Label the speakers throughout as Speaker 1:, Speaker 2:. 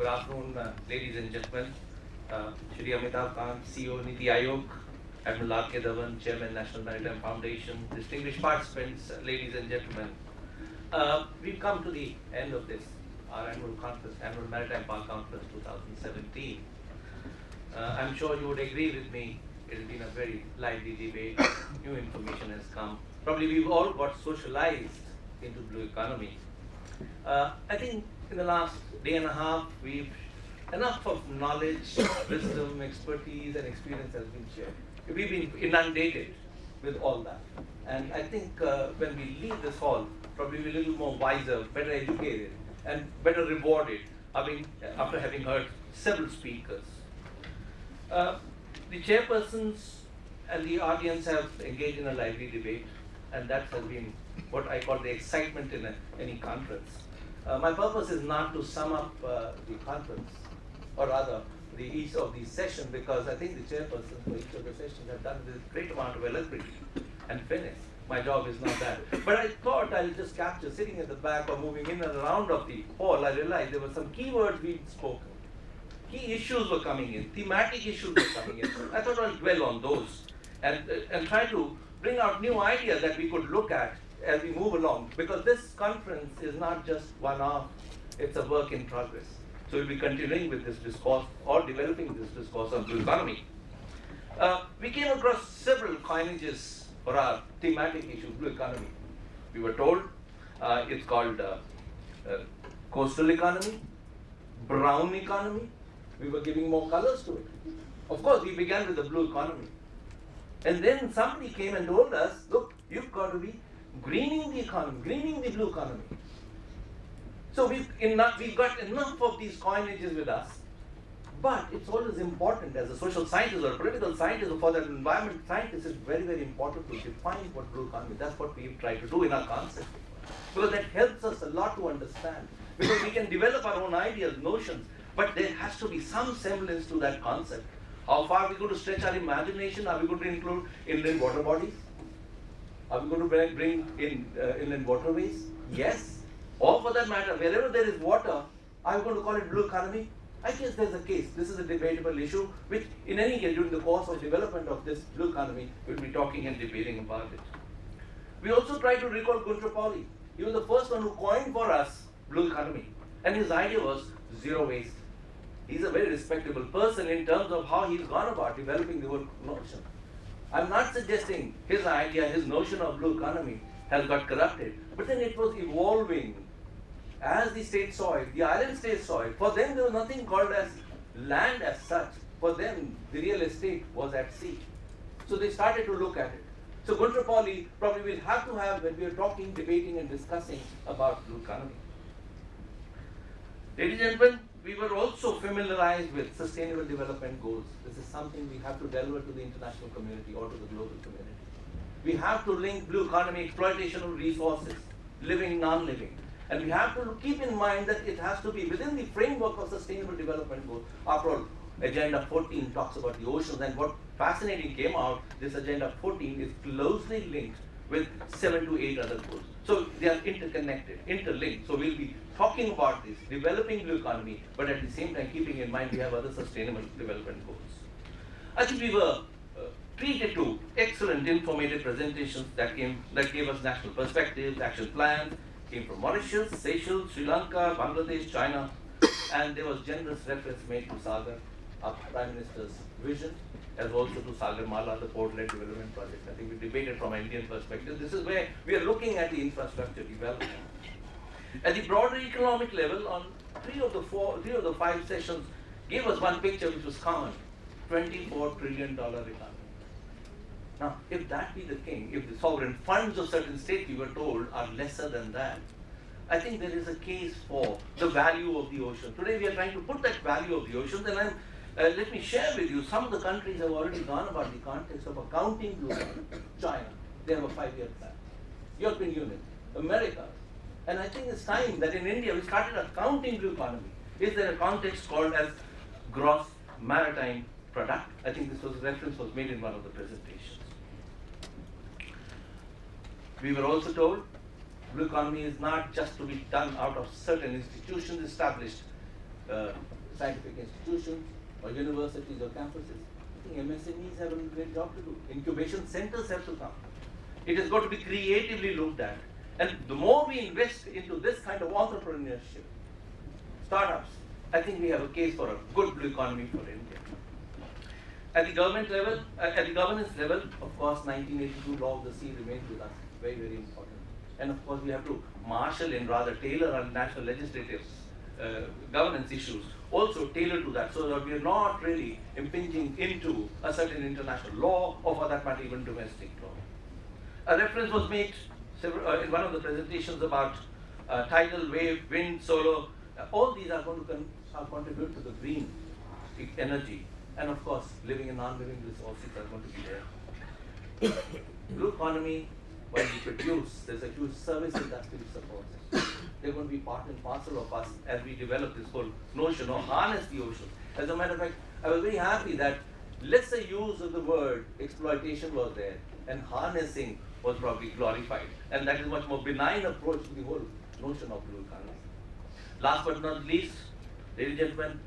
Speaker 1: Good afternoon, ladies and gentlemen. Shri Amitabh Kant, CEO Niti Aayog, Admiral R.K. Dhawan, Chairman, National Maritime Foundation, distinguished participants, ladies and gentlemen. We've come to the end of this, our annual conference, Annual Maritime Power Conference 2017. I'm sure you would agree with me, it has been a very lively debate, new information has come. Probably we've all got socialized into blue economy. I think in the last day and a half, enough of knowledge, wisdom, expertise, and experience has been shared. We've been inundated with all that. And I think when we leave this hall, probably we're a little more wiser, better educated, and better rewarded after having heard several speakers. The chairpersons and the audience have engaged in a lively debate, and that has been what I call the excitement in any conference. My purpose is not to sum up the conference, or rather each of these sessions, because I think the chairpersons for each of the sessions have done this great amount of eloquence and finish. My job is not that. But I thought I'll just capture, sitting at the back or moving in and around of the hall, I realized there were some key words being spoken. Key issues were coming in, thematic issues were coming in. I thought I'll dwell on those and try to bring out new ideas that we could look at as we move along, because this conference is not just one-off, it's a work in progress. So we'll be continuing with this discourse or developing this discourse on blue economy. We came across several coinages for our thematic issue, blue economy. We were told it's called coastal economy, brown economy. We were giving more colors to it. Of course, we began with the blue economy. And then somebody came and told us, look, you've got to be greening the economy, greening the blue economy. So we've got enough of these coinages with us. But it's always important as a social scientist or a political scientist or for the environment scientist, it's very, very important to define what blue economy is. That's what we've tried to do in our concept. Because that helps us a lot to understand. Because we can develop our own ideas, notions, but there has to be some semblance to that concept. How far are we going to stretch our imagination? Are we going to include inland water bodies? Are we going to bring in inland waterways? Yes. Or for that matter, wherever there is water, are we going to call it blue economy? I guess there's a case. This is a debatable issue, which in any case, during the course of development of this blue economy, we'll be talking and debating about it. We also try to recall Gunter Pauli. He was the first one who coined for us blue economy. And his idea was zero waste. He's a very respectable person in terms of how he's gone about developing the whole notion. I'm not suggesting his idea, his notion of blue economy has got corrupted, but then it was evolving as the state saw it, the island state saw it. For them, there was nothing called as land as such. For them, the real estate was at sea. So they started to look at it. So Gunter Pauli probably will have to have, when we are talking, debating and discussing about blue economy. Ladies and gentlemen, we were also familiarized with sustainable development goals. This is something we have to deliver to the international community or to the global community. We have to link blue economy, exploitation of resources, living, non-living. And we have to keep in mind that it has to be within the framework of sustainable development goals. After all, Agenda 14 talks about the oceans, and what fascinating came out, this Agenda 14 is closely linked with 7 to 8 other goals. So they are interconnected, interlinked. So we'll be talking about this, developing blue economy, but at the same time keeping in mind we have other sustainable development goals. I think we were treated to excellent informative presentations that gave us national perspectives, action plans, came from Mauritius, Seychelles, Sri Lanka, Bangladesh, China, and there was generous reference made to Sagar, our Prime Minister's vision, as also to Sagarmala, the port-led development project. I think we debated from an Indian perspective. This is where we are looking at the infrastructure development. At the broader economic level, on three of the 5 sessions gave us one picture which was common: $24 trillion economy. Now, if that be the king, if the sovereign funds of certain states, we were told, are lesser than that, I think there is a case for the value of the ocean. Today we are trying to put that value of the oceans, and let me share with you, some of the countries have already gone about the context of accounting blue economy. China, they have a 5-year plan. European Union, America. And I think it's time that in India we started accounting blue economy. Is there a context called as gross maritime product? I think reference was made in one of the presentations. We were also told blue economy is not just to be done out of certain institutions established scientific institutions or universities or campuses. I think MSMEs have a great job to do. Incubation centers have to come. It has got to be creatively looked at. And the more we invest into this kind of entrepreneurship, startups, I think we have a case for a good blue economy for India. At the government level, at the governance level, of course, 1982 law of the sea remains with us, very, very important. And of course, we have to marshal and rather tailor our national legislative governance issues, also tailor to that, so that we are not really impinging into a certain international law, or for that matter, even domestic law. A reference was made in one of the presentations about tidal wave, wind, solar. All these are going to contribute to the green energy. And of course, living and non-living resources are going to be there. Blue economy, while we produce, there's a huge service industry which supports it. They're going to be part and parcel of us as we develop this whole notion of harness the ocean. As a matter of fact, I was very happy that lesser use of the word exploitation was there, and harnessing was probably glorified. And that is a much more benign approach to the whole notion of blue economy. Last but not least, ladies and gentlemen,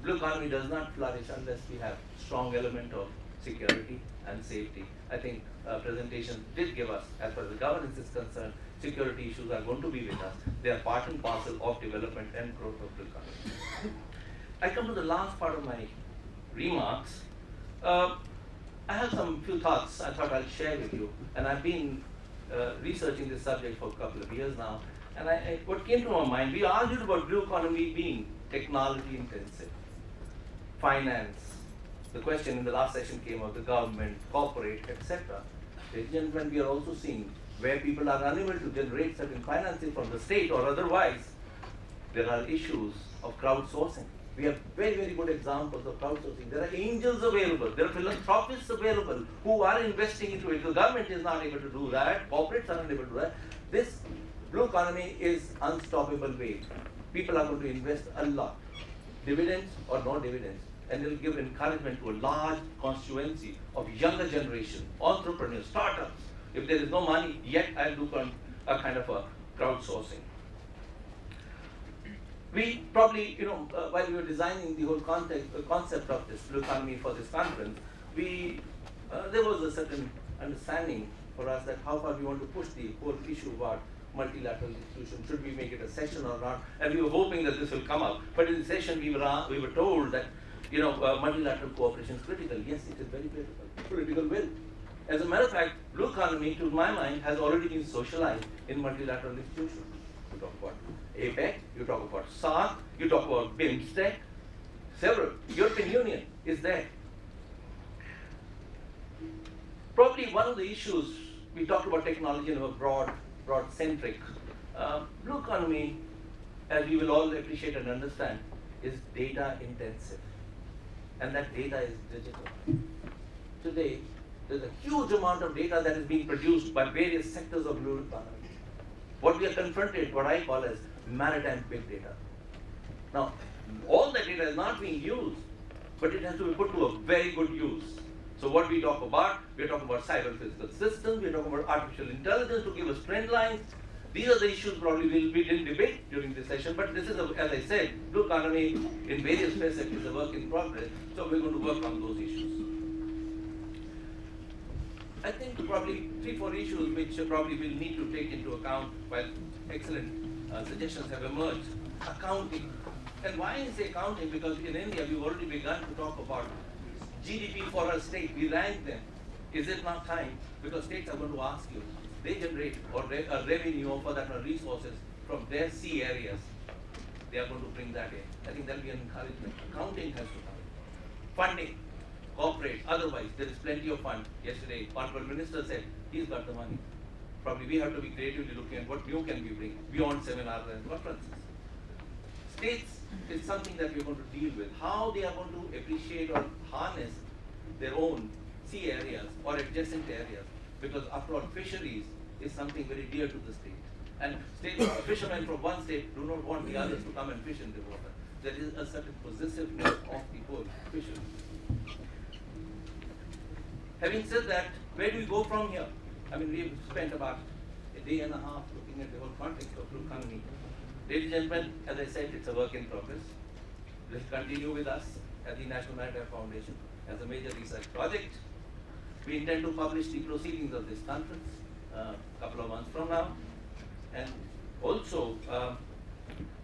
Speaker 1: blue economy does not flourish unless we have strong element of security and safety. I think presentation did give us, as far as the governance is concerned, security issues are going to be with us. They are part and parcel of development and growth of blue economy. I come to the last part of my remarks. I have some few thoughts I thought I'll share with you, and I've been researching this subject for a couple of years now. And what came to my mind, we argued about blue economy being technology intensive, finance. The question in the last session came of the government, corporate, etc. Ladies and gentlemen, we are also seeing where people are unable to generate certain financing from the state or otherwise, there are issues of crowdsourcing. We have very, very good examples of crowdsourcing. There are angels available, there are philanthropists available who are investing into it. The government is not able to do that, corporates are unable to do that. This blue economy is unstoppable wave. People are going to invest a lot, dividends or no dividends, and it will give encouragement to a large constituency of younger generation, entrepreneurs, startups. If there is no money, yet I'll do a kind of a crowdsourcing. We probably, while we were designing the whole concept of this blue economy for this conference, there was a certain understanding for us that how far we want to push the whole issue about multilateral institutions. Should we make it a session or not? And we were hoping that this will come up. But in the session, we were told that multilateral cooperation is critical. Yes, it is very critical. Political will. As a matter of fact, blue economy, to my mind, has already been socialized in multilateral institutions. You talk about APEC, you talk about SAARC, you talk about BIMSTEC, several. European Union is there. Probably one of the issues, we talked about technology in a broad-centric. Blue economy, as we will all appreciate and understand, is data intensive. And that data is digital. Today, there's a huge amount of data that is being produced by various sectors of blue economy. What we are confronted, what I call as maritime big data. Now, all that data is not being used, but it has to be put to a very good use. So what we talk about, we're talking about cyber physical systems, we're talking about artificial intelligence to give us trend lines. These are the issues probably we didn't debate during this session, but this is, as I said, blue economy in various facets is a work in progress, so we're going to work on those issues. I think probably 3-4 issues which probably we'll need to take into account while excellent suggestions have emerged. Accounting. And why is accounting? Because in India we've already begun to talk about GDP for a state. We rank them. Is it not time? Because states are going to ask you. They generate a revenue or for that resources from their sea areas. They are going to bring that in. I think that will be an encouragement. Accounting has to come in. Funding. Corporate, otherwise, there is plenty of fund. Yesterday, Honorable Minister said he's got the money. Probably we have to be creatively looking at what new can we bring beyond seminars and conferences. States is something that we're going to deal with. How they are going to appreciate or harness their own sea areas or adjacent areas, because after all, fisheries is something very dear to the state. And fishermen from one state do not want the others to come and fish in the water. There is a certain possessiveness of the whole fishery. Having said that, where do we go from here? I mean, we've spent about a day and a half looking at the whole context of blue economy. Ladies and gentlemen, as I said, it's a work in progress. will continue with us at the National Maritime Foundation as a major research project. We intend to publish the proceedings of this conference a couple of months from now. And also,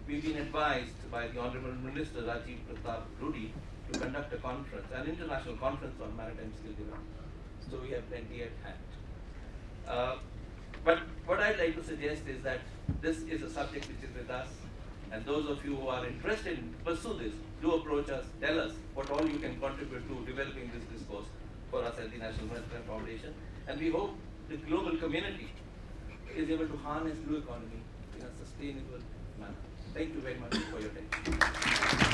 Speaker 1: we've been advised by the Honorable Minister Rajiv Pratap Rudy to conduct a conference, an international conference on maritime skill development. So we have plenty at hand. But what I'd like to suggest is that this is a subject which is with us, and those of you who are interested in pursue this, do approach us, tell us what all you can contribute to developing this discourse for us at the National Maritime Foundation. And we hope the global community is able to harness blue economy in a sustainable manner. Thank you very much for your attention.